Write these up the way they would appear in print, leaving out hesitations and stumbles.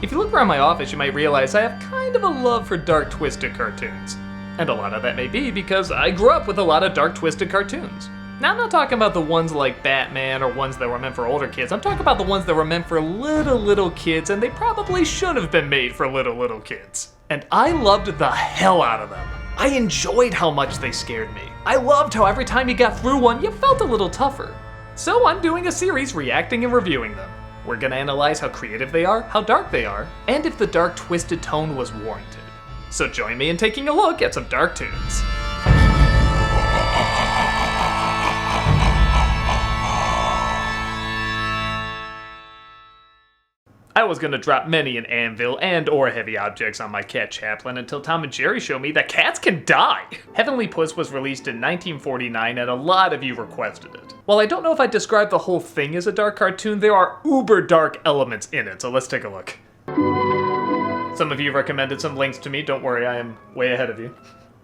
If you look around my office, you might realize I have kind of a love for dark, twisted cartoons. And a lot of that may be because I grew up with a lot of dark, twisted cartoons. Now, I'm not talking about the ones like Batman or ones that were meant for older kids. I'm talking about the ones that were meant for little kids, and they probably should have been made for little kids. And I loved the hell out of them. I enjoyed how much they scared me. I loved how every time you got through one, you felt a little tougher. So I'm doing a series reacting and reviewing them. We're gonna analyze how creative they are, how dark they are, and if the dark, twisted tone was warranted. So join me in taking a look at some dark Toons. I was gonna drop many an anvil and or heavy objects on my cat Chaplin until Tom and Jerry showed me that cats can die! Heavenly Puss was released in 1949 and a lot of you requested it. While I don't know if I'd describe the whole thing as a dark cartoon, there are uber dark elements in it, so let's take a look. Some of you recommended some links to me, don't worry, I am way ahead of you.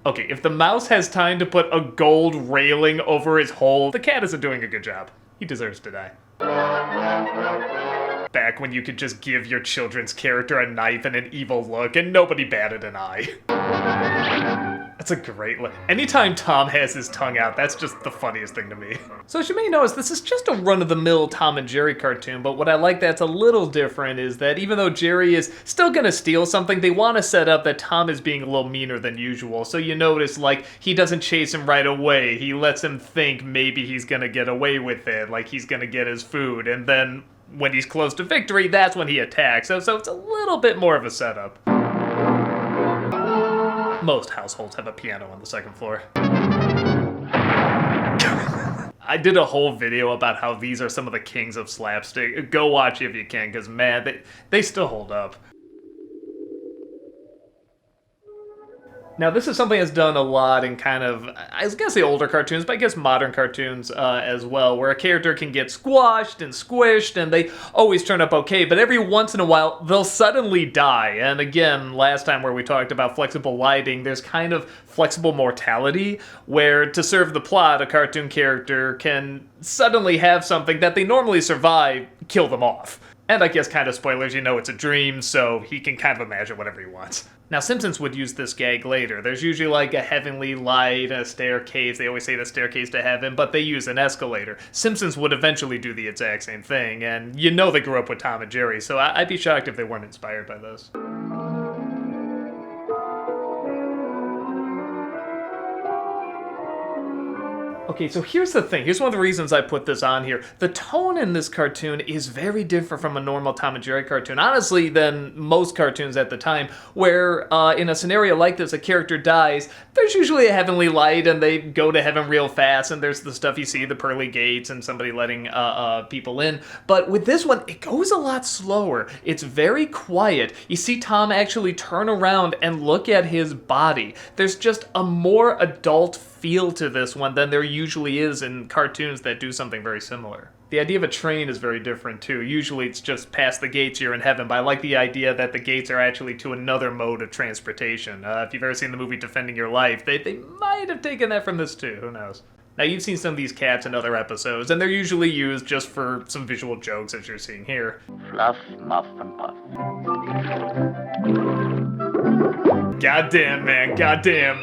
Okay, if the mouse has time to put a gold railing over his hole, the cat isn't doing a good job. He deserves to die. Back when you could just give your children's character a knife and an evil look and nobody batted an eye. That's a great look. Anytime Tom has his tongue out, that's just the funniest thing to me. So as you may notice, this is just a run-of-the-mill Tom and Jerry cartoon, but what I like that's a little different is that even though Jerry is still gonna steal something, they want to set up that Tom is being a little meaner than usual. So you notice, like, he doesn't chase him right away. He lets him think maybe he's gonna get away with it, like he's gonna get his food, and then when he's close to victory, that's when he attacks. So it's a little bit more of a setup. Most households have a piano on the second floor. I did a whole video about how these are some of the kings of slapstick. Go watch it if you can, because man, they still hold up. Now, this is something that's done a lot in kind of, I was gonna say older cartoons, but I guess modern cartoons as well, where a character can get squashed and squished, and they always turn up okay, but every once in a while, they'll suddenly die. And again, last time where we talked about flexible lighting, there's kind of flexible mortality, where to serve the plot, a cartoon character can suddenly have something that they normally survive kill them off. And I guess kind of spoilers, you know it's a dream, so he can kind of imagine whatever he wants. Now, Simpsons would use this gag later. There's usually like a heavenly light, a staircase. They always say the staircase to heaven, but they use an escalator. Simpsons would eventually do the exact same thing, and you know they grew up with Tom and Jerry, so I'd be shocked if they weren't inspired by this. Okay, so here's the thing. Here's one of the reasons I put this on here. The tone in this cartoon is very different from a normal Tom and Jerry cartoon, honestly, than most cartoons at the time, where in a scenario like this, a character dies, there's usually a heavenly light, and they go to heaven real fast, and there's the stuff you see, the pearly gates, and somebody letting people in. But with this one, it goes a lot slower. It's very quiet. You see Tom actually turn around and look at his body. There's just a more adult feel to this one than there usually is in cartoons that do something very similar. The idea of a train is very different too. Usually it's just past the gates, you're in heaven, but I like the idea that the gates are actually to another mode of transportation. If you've ever seen the movie Defending Your Life, they might have taken that from this too, who knows. Now, you've seen some of these cats in other episodes, and they're usually used just for some visual jokes, as you're seeing here. Fluff, muff, and puff. Goddamn, man, goddamn.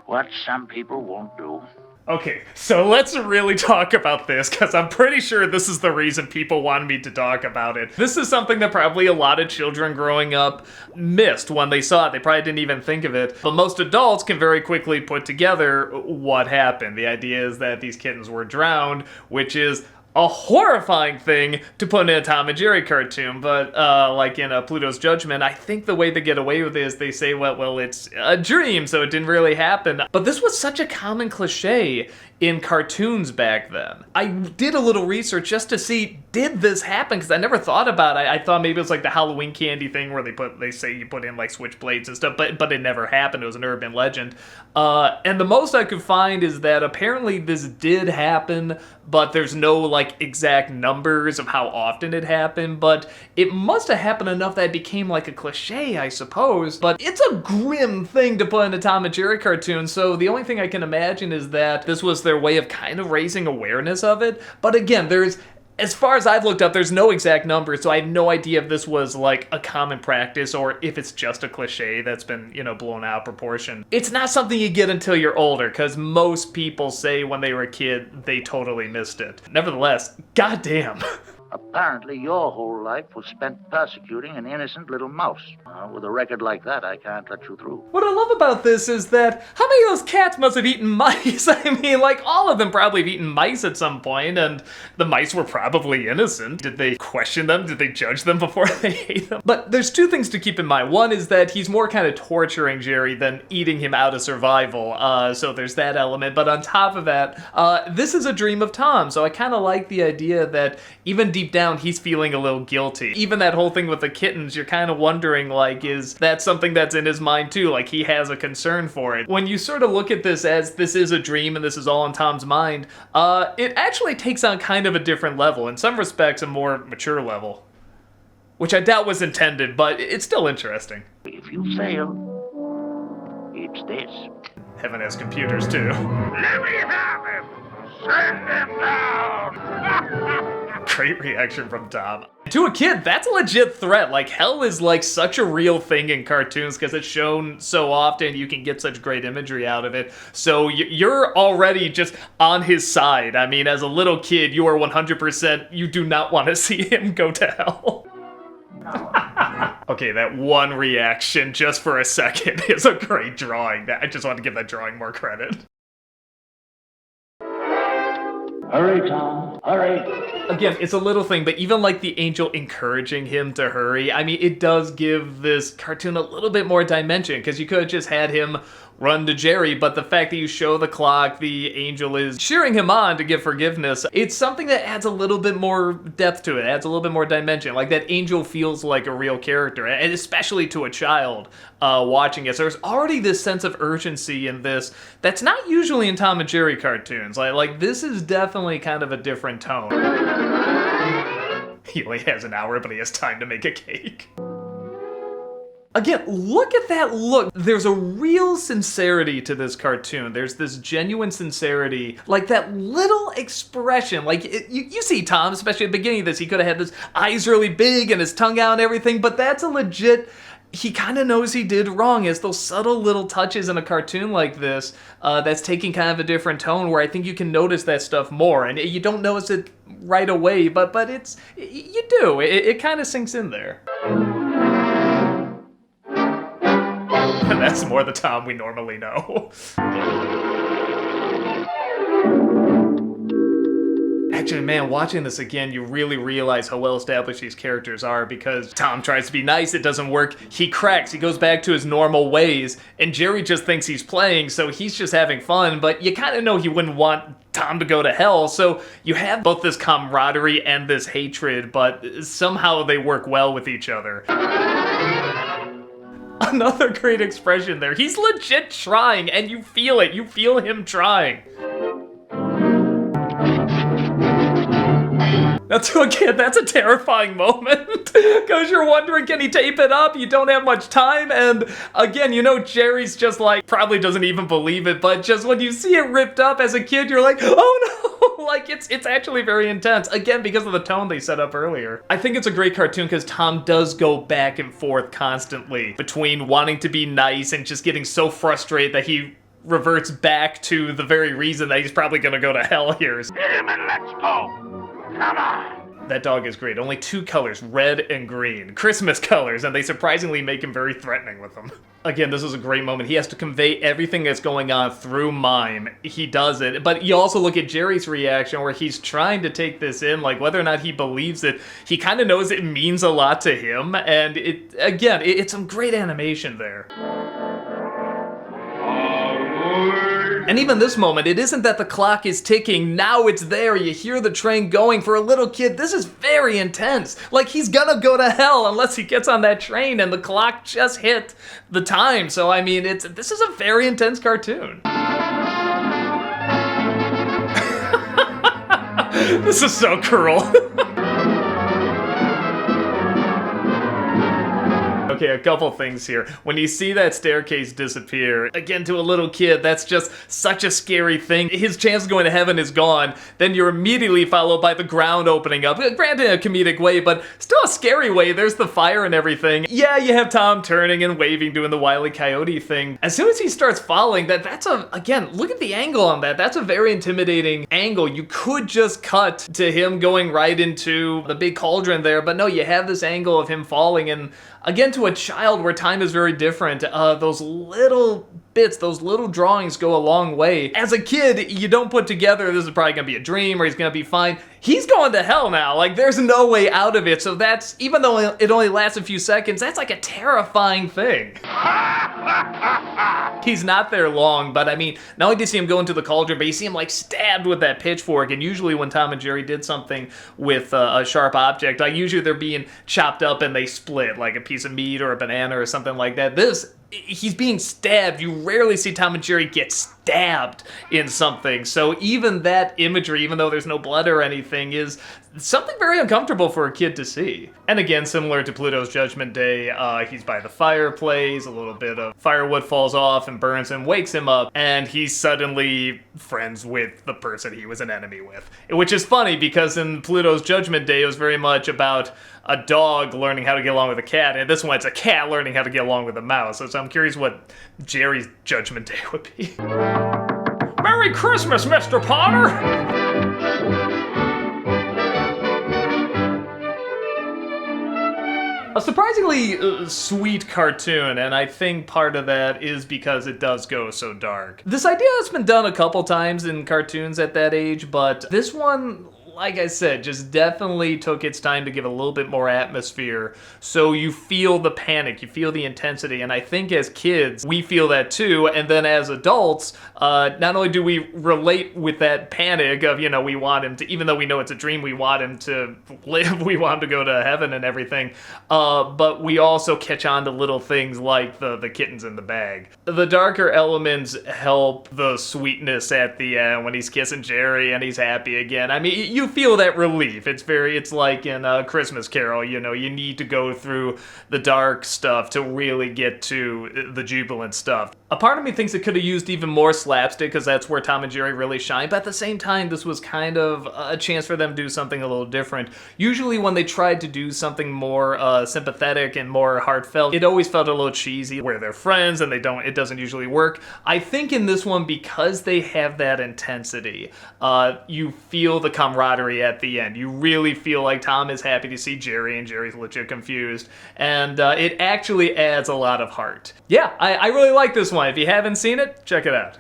What some people won't do. Okay, so let's really talk about this, because I'm pretty sure this is the reason people wanted me to talk about it. This is something that probably a lot of children growing up missed when they saw it. They probably didn't even think of it. But most adults can very quickly put together what happened. The idea is that these kittens were drowned, which is a horrifying thing to put in a Tom and Jerry cartoon, but like in Pluto's Judgment, I think the way they get away with it is they say, well, it's a dream, so it didn't really happen. But this was such a common cliche in cartoons back then. I did a little research just to see, did this happen? Because I never thought about it. I thought maybe it was like the Halloween candy thing where they say you put in like switchblades and stuff, but it never happened. It was an urban legend. And the most I could find is that apparently this did happen, but there's no like exact numbers of how often it happened, but it must have happened enough that it became like a cliche, I suppose. But it's a grim thing to put in a Tom and Jerry cartoon, so the only thing I can imagine is that this was their way of kind of raising awareness of it. But again, there's As far as I've looked up, there's no exact number, so I have no idea if this was like a common practice or if it's just a cliche that's been, blown out of proportion. It's not something you get until you're older, because most people say when they were a kid, they totally missed it. Nevertheless, goddamn. Apparently, your whole life was spent persecuting an innocent little mouse. With a record like that, I can't let you through. What I love about this is that how many of those cats must have eaten mice? I mean, like, all of them probably have eaten mice at some point, and the mice were probably innocent. Did they question them? Did they judge them before they ate them? But there's two things to keep in mind. One is that he's more kind of torturing Jerry than eating him out of survival, so there's that element. But on top of that, this is a dream of Tom, so I kind of like the idea that even deep down, he's feeling a little guilty. Even that whole thing with the kittens, you're kind of wondering, like, is that something that's in his mind too? Like, he has a concern for it. When you sort of look at this as this is a dream and this is all in Tom's mind, it actually takes on kind of a different level. In some respects, a more mature level. Which I doubt was intended, but it's still interesting. If you fail, it's this. Heaven has computers too. Let me have him! Send him down! Great reaction from Tom. To a kid, that's a legit threat. Like, hell is like such a real thing in cartoons because it's shown so often. You can get such great imagery out of it. So you're already just on his side. I mean, as a little kid, you are 100%, you do not want to see him go to hell. Okay, that one reaction just for a second is a great drawing. I just want to give that drawing more credit. Hurry, Tom, hurry. Again, it's a little thing, but even like the angel encouraging him to hurry, I mean, it does give this cartoon a little bit more dimension, because you could have just had him run to Jerry, but the fact that you show the clock, the angel is cheering him on to give forgiveness, it's something that adds a little bit more depth to it, adds a little bit more dimension. Like, that angel feels like a real character, and especially to a child watching it. So there's already this sense of urgency in this that's not usually in Tom and Jerry cartoons. Like this is definitely kind of a different tone. He only has an hour, but he has time to make a cake. Again, look at that look. There's a real sincerity to this cartoon. There's this genuine sincerity, like that little expression. Like, you see Tom, especially at the beginning of this, he could have had his eyes really big and his tongue out and everything, but that's a legit, he kind of knows he did wrong. It's those subtle little touches in a cartoon like this that's taking kind of a different tone where I think you can notice that stuff more. And you don't notice it right away, but you do. It kind of sinks in there. And that's more the Tom we normally know. Actually, man, watching this again, you really realize how well established these characters are, because Tom tries to be nice, it doesn't work, he cracks, he goes back to his normal ways, and Jerry just thinks he's playing, so he's just having fun, but you kind of know he wouldn't want Tom to go to hell, so you have both this camaraderie and this hatred, but somehow they work well with each other. Another great expression there. He's legit trying, and you feel it. You feel him trying. Now, to a kid, that's a terrifying moment, because you're wondering, can he tape it up? You don't have much time, and again, you know Jerry's just like, probably doesn't even believe it, but just when you see it ripped up as a kid, you're like, oh no! Like, it's actually very intense, again, because of the tone they set up earlier. I think it's a great cartoon because Tom does go back and forth constantly between wanting to be nice and just getting so frustrated that he reverts back to the very reason that he's probably gonna go to hell here. Hit him and let's go. Come on. That dog is great. Only 2 colors, red and green. Christmas colors, and they surprisingly make him very threatening with them. Again, this is a great moment. He has to convey everything that's going on through mime. He does it. But you also look at Jerry's reaction where he's trying to take this in, like whether or not he believes it. He kind of knows it means a lot to him, and it's some great animation there. And even this moment, it isn't that the clock is ticking, now it's there, you hear the train going. For a little kid, this is very intense. Like, he's gonna go to hell unless he gets on that train, and the clock just hit the time. So, I mean, this is a very intense cartoon. This is so cruel. Okay, a couple things here. When you see that staircase disappear, again, to a little kid, that's just such a scary thing. His chance of going to heaven is gone. Then you're immediately followed by the ground opening up. Granted, in a comedic way, but still a scary way. There's the fire and everything. Yeah, you have Tom turning and waving, doing the Wile E. Coyote thing. As soon as he starts falling, that's again, look at the angle on that. That's a very intimidating angle. You could just cut to him going right into the big cauldron there, but no, you have this angle of him falling, and again, to a child where time is very different, those little bits, those little drawings go a long way. As a kid, you don't put together, this is probably gonna be a dream or he's gonna be fine. He's going to hell now. Like, there's no way out of it. So that's, even though it only lasts a few seconds, that's like a terrifying thing. He's not there long, but I mean, not only do you see him go into the cauldron, but you see him like stabbed with that pitchfork. And usually when Tom and Jerry did something with a sharp object, like usually they're being chopped up and they split, like a piece of meat or a banana or something like that. He's being stabbed. You rarely see Tom and Jerry get stabbed in something. So even that imagery, even though there's no blood or anything, is something very uncomfortable for a kid to see. And again, similar to Pluto's Judgment Day, he's by the fireplace, a little bit of firewood falls off and burns him, wakes him up, and he's suddenly friends with the person he was an enemy with. Which is funny because in Pluto's Judgment Day, it was very much about a dog learning how to get along with a cat, and this one it's a cat learning how to get along with a mouse. So I'm curious what Jerry's Judgment Day would be. Merry Christmas, Mr. Potter! A surprisingly sweet cartoon, and I think part of that is because it does go so dark. This idea has been done a couple times in cartoons at that age, but this one, like I said, just definitely took its time to give a little bit more atmosphere, so you feel the panic, you feel the intensity, and I think as kids, we feel that too, and then as adults, not only do we relate with that panic of, you know, we want him to, even though we know it's a dream, we want him to live, we want him to go to heaven and everything, but we also catch on to little things like the kittens in the bag. The darker elements help the sweetness at the end when he's kissing Jerry and he's happy again. I mean, you feel that relief. It's like in a Christmas Carol, you know, you need to go through the dark stuff to really get to the jubilant stuff. A part of me thinks it could have used even more slapstick because that's where Tom and Jerry really shine, but at the same time, this was kind of a chance for them to do something a little different. Usually when they tried to do something more sympathetic and more heartfelt, it always felt a little cheesy, where they're friends and it doesn't usually work. I think in this one, because they have that intensity, you feel the camaraderie at the end. You really feel like Tom is happy to see Jerry and Jerry's legit confused, and it actually adds a lot of heart. Yeah, I really like this one. If you haven't seen it, check it out.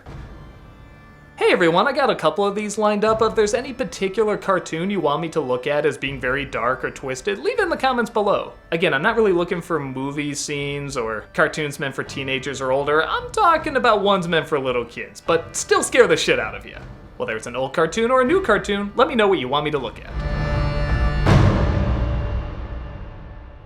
Hey everyone, I got a couple of these lined up. If there's any particular cartoon you want me to look at as being very dark or twisted, leave it in the comments below. Again, I'm not really looking for movie scenes or cartoons meant for teenagers or older. I'm talking about ones meant for little kids, but still scare the shit out of you. Whether it's an old cartoon or a new cartoon, let me know what you want me to look at.